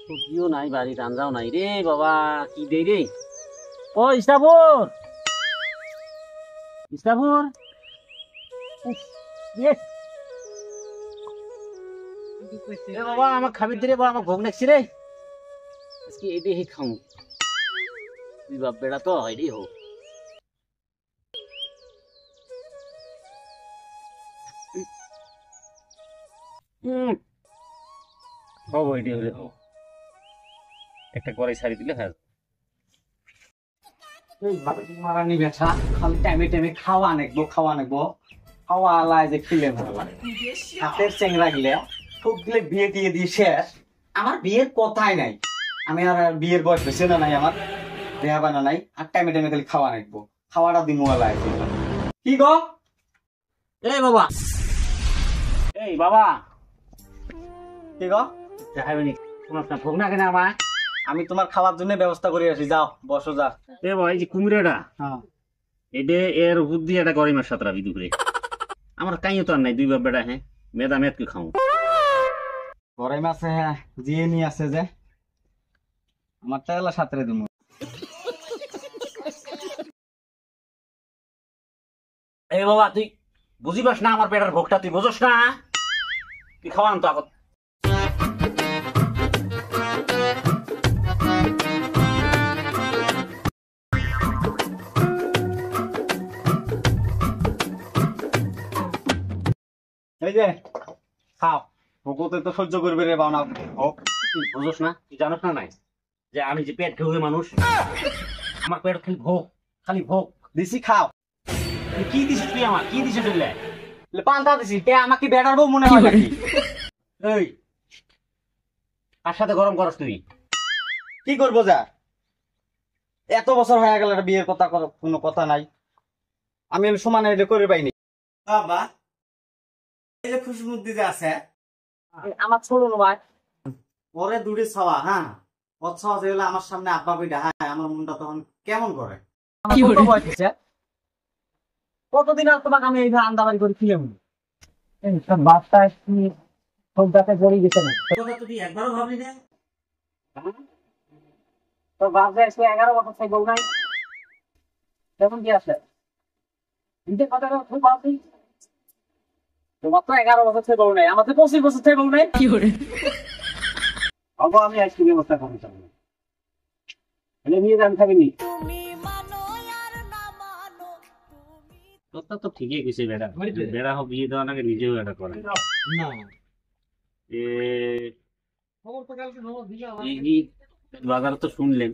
সবজিও নাই, বাড়ি রান্নাও নাই রে বাবা, কি দেই রে। ও ইস্তাফর, ইস্তাফর, বাবা আমার খাবি দিলে বাবা, আমার ভোগ লাগছে রে। আজকে এটাই খাও, তুই বাপ বেড়া তো এটাই হোক। হব এটাই হলে হোক, একটা করে ছাড়ি দিলে হ্যাঁ। মারানি বেঠা খালি টাইমে টাইমে খাওয়া নেকবো খাওয়া আলাই যে খিলে হাতের চেংরা গিলে খুব গিলে বিয়ে দিয়ে দিয়ে শেষ। আমার বিয়ের কথাই নাই, আমি আর বিয়ের বয়স বেশি না নাই, আমার দেহা বানা নাই, আর টাইমে টাইমে খালি খাওয়া নেকবো, খাওয়াটা দিমু আলাই। কি গো এই বাবা, এই বাবা, কি গো দেখাবেনি তোমার ভোগ না কেন আমার? আমি তোমার খাওয়ার জন্য ব্যবস্থা করে আসি, যাও বসো যা। এ বাবা এই যে কুমিরাটা, হ্যাঁ এটা এর বুদ্ধি একটা গরিমের সাথে রাবি দুপুরে আমার কাইও তো আর নাই, দুই বাপ বেটা হ্যাঁ মেদা মেদকে খাও। গরম মাছে হ্যাঁ জিয়ে নিয়ে আছে যে আমার টাইলা সাঁতরে দিমু। এই বাবা তুই বুঝিবাস না আমার পেটের ভোগটা, তুই বুঝোস না, তুই খাওয়ান তো আগত। এই যে খাও, ভোগতে তো সহ্য করবে রে বাবা, হোক। তুই বুঝোস না, তুই জানোস না নাই যে আমি যে পেট খেয়ে মানুষ, আমার পেট খালি ভোগ, খালি ভোগ। দিছি খাও। তুই কি দিছিস, তুই আমার কি দিছিস? পান্তা দিছি, তে আমাকে বেড়ার বউ মনে হয় নাকি? এই কার সাথে গরম করস তুই? কি করবো যা, এত বছর হয়ে গেল বিয়ের কথা, কোনো কথা নাই, আমি সমানে এটা করে পাইনি। বাবা এই যে খুশমুদ্দি যে আছে আমার ছোট ভাই, ওরে দুটি ছাওয়া, হ্যাঁ ওর ছাওয়া যেগুলো আমার সামনে আব্বা বইটা, হ্যাঁ আমার মনটা তখন কেমন করে। কতদিন আর তোমাকে আমি এইভাবে আন্দাবাড়ি করে ফিলাম, বাচ্চা সব জায়গায় জড়িয়ে গেছে না। তুই একবারও ভাবলি না? তোর বাপ যে 11 বছর থেকে বউ নাই, কেমন কি আছে নিজের কথাটা খুব ভাবছি। তোমার তো 11 বছর থেকে বউ নাই, আমার তো 25 বছর থেকে বউ নাই। কি করে বাবা আমি আজকে ব্যবস্থা করতে চাই, এলে নিয়ে যান থাকিনি। তোরটা তো ঠিকই কইছে বেড়া, বেড়া হোক বিয়ে দেওয়া নাকি নিজেও এটা করে না। বাজারে তো শুনলেন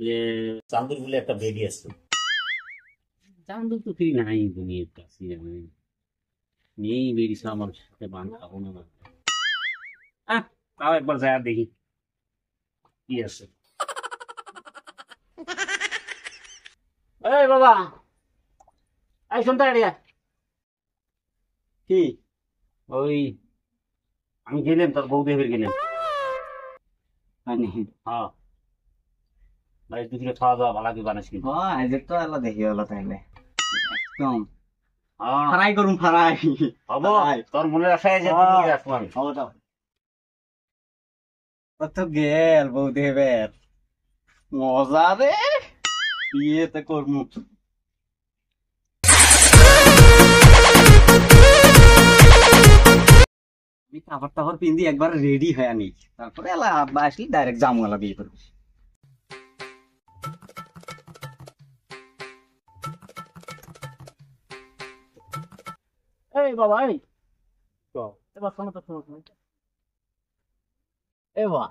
যে চান্দুর বলে একটা বেডি আছে, চান্দুর তো ফিরি নাই দুনিয়ার কাছে, নেই বেডি সব আমার সাথে বান খাবো না। তাও একবার যায় দেখি কি আছে। এই বাবা, এই শুনতে কি ওই আমি গেলাম তোর বউ দেবের গেলাম, হ্যাঁ ভাই দুপুরে খাওয়া দাওয়া ভালো করে বানাস কিন্তু। এই যে তো আল্লাহ দেখি আল্লাহ তাইলে একদম ফ্রাই করুন, ফ্রাই হবো তোর মনের আশায় যে তুই আসবো আমি। কত গেল বউ দেবের মজা রে, বিয়েতে করমু। আমি কাপড় টাপড় পিন্দি একবার রেডি হয়ে আনি, তারপরে এলা আব্বা আসলি ডাইরেক্ট জামুয়ালা বিয়ে করবি। এই বাবা এই এবার শোনো তো, শোনো শোনো এ বাবা,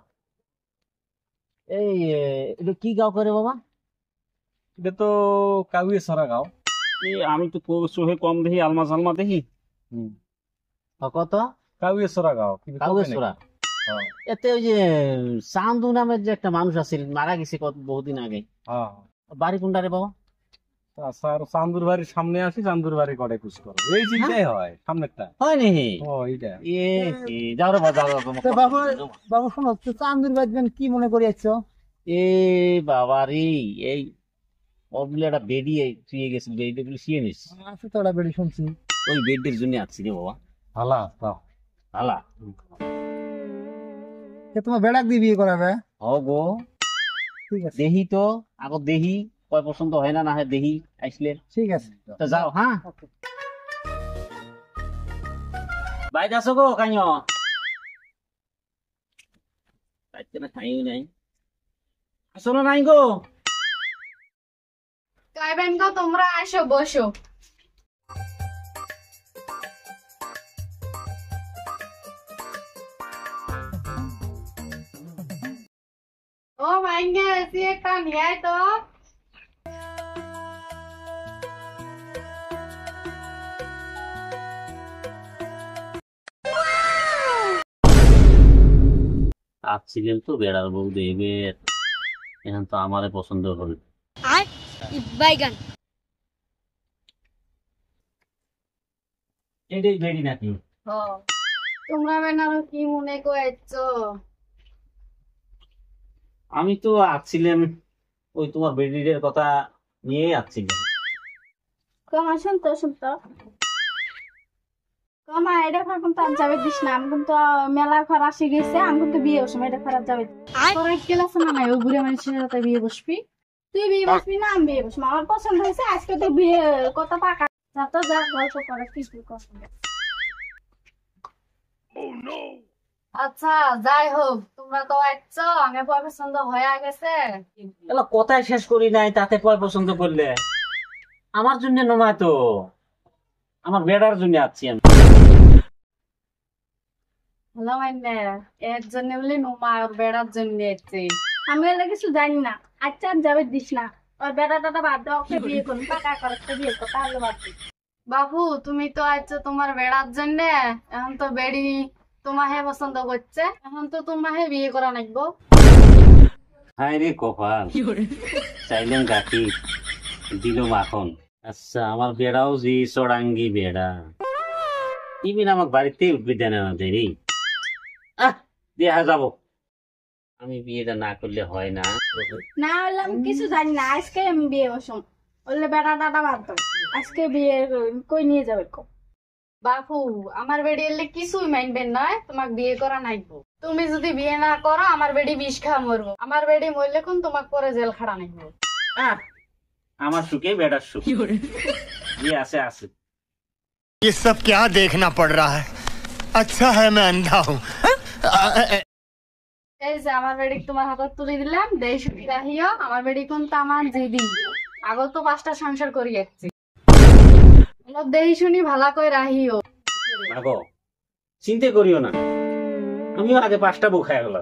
এই এটা কি গাঁও করে বাবা? এটা তো কাউয়ে সরা গাও। আমি তো চোখে কম দেখি, আলমা সালমা দেখি। কত কাউয়ে সরা গাও, কাউয়েছড়া? এতে ওই যে চান্দু নামের যে একটা মানুষ আছে মারা গেছে কত বহুদিন আগে, বাড়ি কোনটা রে বাবা? চান্দুর বাড়ির সামনে আসি, চান্দুর বাড়ি কটাই খুশ করো, এই চিন্তাই হয় সামনেরটা হয় নাকি? এইটা যাও রে বাবা, বাবু শোনো, চান্দুর বাড়ি কি মনে করিয়াছ? এ বাবা রে, এই ওগুলো একটা বেডি শুয়ে গেছিল, বেডগুলো শুয়ে নিস আছে তো ওটা বেড়ি শুনছি, ওই বেডের জন্য আসছি রে বাবা। হালা হালা তোমার বেড়াক দিয়ে বিয়ে করাবে? হ গো, ঠিক আছে, দেহি তো আগো দেহি কয় পছন্দ হয় না হয় দেহি আসলে। ঠিক আছে। তো যাও, হ্যাঁ বাইরে আসো গো কাইও বাইতে না খাইও নাই আসলে নাই গো। কাইবেন গো, তোমরা আসো বসো। ও মাইঙ্গে এসি একটা নিয়ে আয় তো। আসছিলেন তো বেড়ার বউ দেবে, এখন তো আমারে পছন্দ হল। বাইগান এটাই বেড়ি নাকি? তোমরা বেনারো কি মনে করছো? আমি তো আসছিলাম ওই তোমার বেডির কথা নিয়ে আসছিলাম। কমা শুনতো শুনতো কমা এটা কিন্তু আর যাবে দিস না। আমি কিন্তু মেলা ঘর আসি গেছে, আমি কিন্তু বিয়ে বসবো, এটা খারাপ যাবে। তোর কেল আছে না নাই, ও বুড়ে মানুষের সাথে বিয়ে বসবি? তুই বিয়ে বসবি না আমি বিয়ে বসবো? আমার পছন্দ হয়েছে, আজকে তো বিয়ে কথা পাকা। যা তো যা, গল্প করে কিছু পছন্দ। আচ্ছা যাই হোক, তোমরা তো আসছো, আমি পছন্দ হয়ে গেছে। এলা কথাই শেষ করি নাই, তাতে কয় পছন্দ করলে? আমার জন্য নয় তো, আমার বেড়ার জন্য আসছি আমি। হ্যালো মাইনে, এর জন্য বলি নোমা ওর বেড়ার জন্য এসছি। আমি এলে কিছু জানি না। আচ্ছা আর যাবে দিস না, ওর বেড়াটা বাদ দাও, ওকে বিয়ে করুন, পাকা করে বিয়ে কর, তাহলে বাদ দিস। বাবু তুমি তো আছো তোমার বেড়ার জন্য, এখন তো বেড়ি তোমাহে পছন্দ করছে, এখন তো তোমাহে বিয়ে করা লাগবো। হায় রে কপাল, চাইলেন গাঠি দিল মাখন। আচ্ছা আমার বেড়াও জি চড়াঙ্গি বেড়া, ইমিন আমার বাড়িতে উঠবি দেন না দেরি। দেখা যাবো, আমি বিয়েটা না করলে হয় না। না হলে আমি কিছু জানি না, আজকে আমি বিয়ে বসুন, বললে বেড়াটা বাদ দাও, আজকে বিয়ে কই নিয়ে যাবে কো? বাপু আমার বেড়ি এলে কিছুই মানবেন নয়, তোমাকে বিয়ে করা নাইবো। তুমি যদি বিয়ে না করো আমার বেড়ি বিষ খাওয়া মরবো, আমার বেড়ি মরলে কোন তোমাকে পরে জেল খাড়া নাইবো। আমার সুখে বেড়ার সুখ, যে আছে আছে। ये सब क्या देखना पड़ रहा है? अच्छा है मैं अंधा हूँ। এই যে আমার বেড়ি তোমার হাতে তুলে দিলাম, দেই শুধু রাহিও। আমার বেড়ি কোন তামান জিদি, আগল তো 5টা সংসার করি যাচ্ছি, দেই শুনি ভালা কই রাহিও। ভাগো চিন্তা করিও না, আমিও আগে 5টা বউ খাই গেল।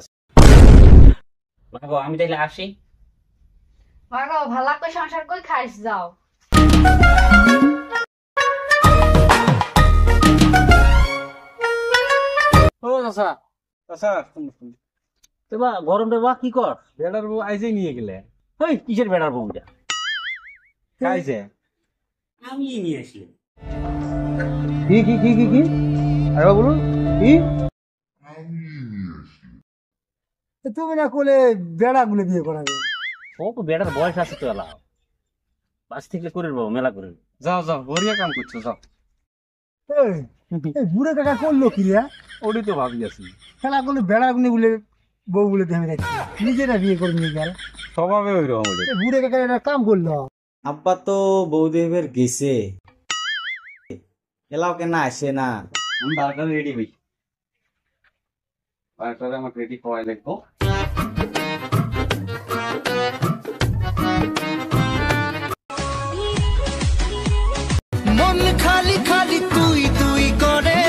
ভাগো আমি তাইলে আসি। ভাগো ভালা কই সংসার কই খাইস যাও। ও চাচা, আচ্ছা এবার গরম রে বা কি কর? বেড়ার বউ আইজেই নিয়ে গেলে ওই কিসের বেড়ার বউটা? খাইছে। আমি নিয়ে আসলাম। কি কি কি কি কি আরে বলুন কি? তুমি না কোলে বেড়া গুলো বিয়ে করাবে? ও তো বেড়ার বয়স আছে তো, এলা বাস থেকে করে নেবো, মেলা করে নেবো। যাও যাও, বড়িয়া কাম করছো, যাও। এই এই বুড়ো কাকা করলো কি রে? ওটাই তো ভাবি আছি, খেলা করলে বেড়া গুলো বলে বউ বলে দেখে রাখছি, নিজেরা বিয়ে করে নিয়ে গেল। স্বভাবে ওই রকম। বুড়ো কাকা এটা কাম করলো। আব্বা তো বৌদেবের গেছে, এলাও কেন আসে না? আমি বারোটারে রেডি হই, বারোটারে আমার রেডি হওয়াই লাগবো। मन खाली खाली तुई तुई करे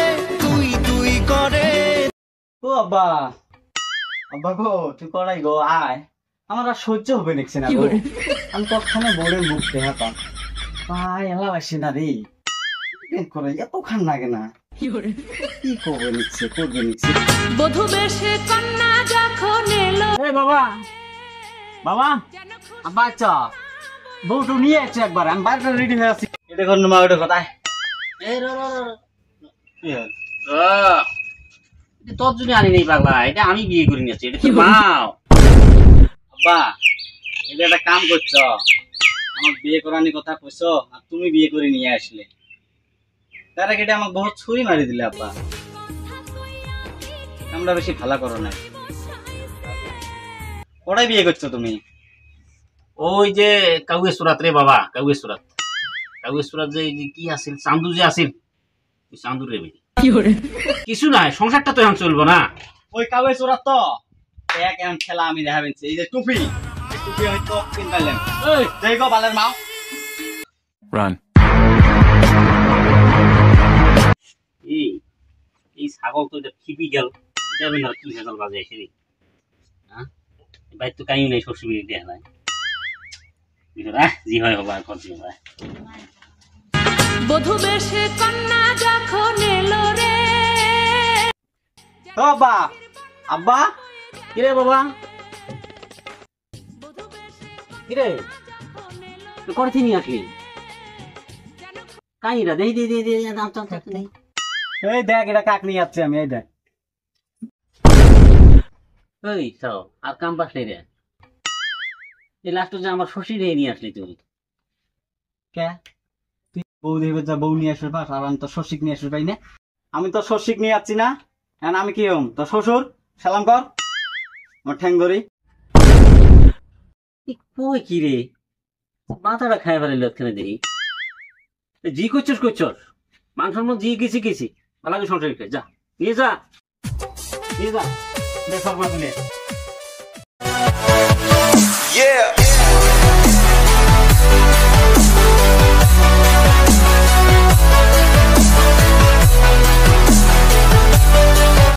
ও আব্বা, আব্বা গো তুই করাই গো আয়, আমার আর সহ্য হবে দেখছি না গো। আমি কখনো বোর্ডের মুখ দেখা পাম ভাই, এলাও আসে না রে, করে এত খান লাগে না, কি করবে নিচ্ছে করবে নিচ্ছে। বধূ বেশে কন্যা যখন এলো, এই বাবা, বাবা, আব্বা আচ্ছা বউটু নিয়ে আসছে একবার, আমি বাড়িটা রেডি হয়ে আছি। এটা কোন মা ওটা কোথায়? তোর জন্য আনি নেই পাগলা, এটা আমি বিয়ে করে নিয়েছি, এটা তোর মাও। আব্বা এটা একটা কাম করছো, আমার বিয়ে করানোর কথা কইছো আর তুমি বিয়ে করে নিয়ে আসলে, তারা কেটে আমাকে বহুত ছুরি মারি দিলে। আব্বা আমরা বেশি ভালো করো না, ওটাই বিয়ে করছো তুমি? ওই যে কাউয়ে সুরাত রে বাবা, কাউয়ে সুরাত যে এই যে কি আছিল, চান্দু যে আছিল, ওই চান্দুর রে বেটি। কিছু নাই, সংসারটা তো এখন চলবো না। ওই কাউয়ে চোরাত তো এক এমন খেলা আমি দেখা পেয়েছি। এই যে টুপি, এই টুপি হয়তো কিনতাইলেন। এই যাই গো বালের মাও। এই ছাগল তো এটা খিপি গেল, এটা আমি না কি ছাগল বাজে এসে রে। হ্যাঁ বাইর তো কাইও নেই, শ্বশুর বাড়ি দেখা নাই। জি হয় হবা আর করছি ভাই। বধূ বেশে কন্যা যখন এলো রে, ও আব্বা, আব্বা কিরে বাবা, কিরে তুই করে তিনি আসলি কাইরা দেই দে দে দে দাম দাম দেই। এই দেখ এটা কাক নিয়ে যাচ্ছে আমি। এই দেখ ওই তাও আর কাম পাসলে রে, এই লাস্ট যে আমার শ্বশুর নিয়ে আসলি তুই। কে তুই বউ দেখবে যা বউ নিয়ে আসবে পাস, আর আমি তো শশিক নিয়ে আসবে পাই না। আমি তো শশিক নিয়ে যাচ্ছি না, এখন আমি কি হম তো শ্বশুর? সালাম কর আমার ঠ্যাং ধরি। কই কি রে মাথাটা খাই ফেলে ওখানে দেখি জি করছস মাংসের মধ্যে জি গেছি ভালো সংসার যা নিয়ে যা নিয়ে যা দেখ সব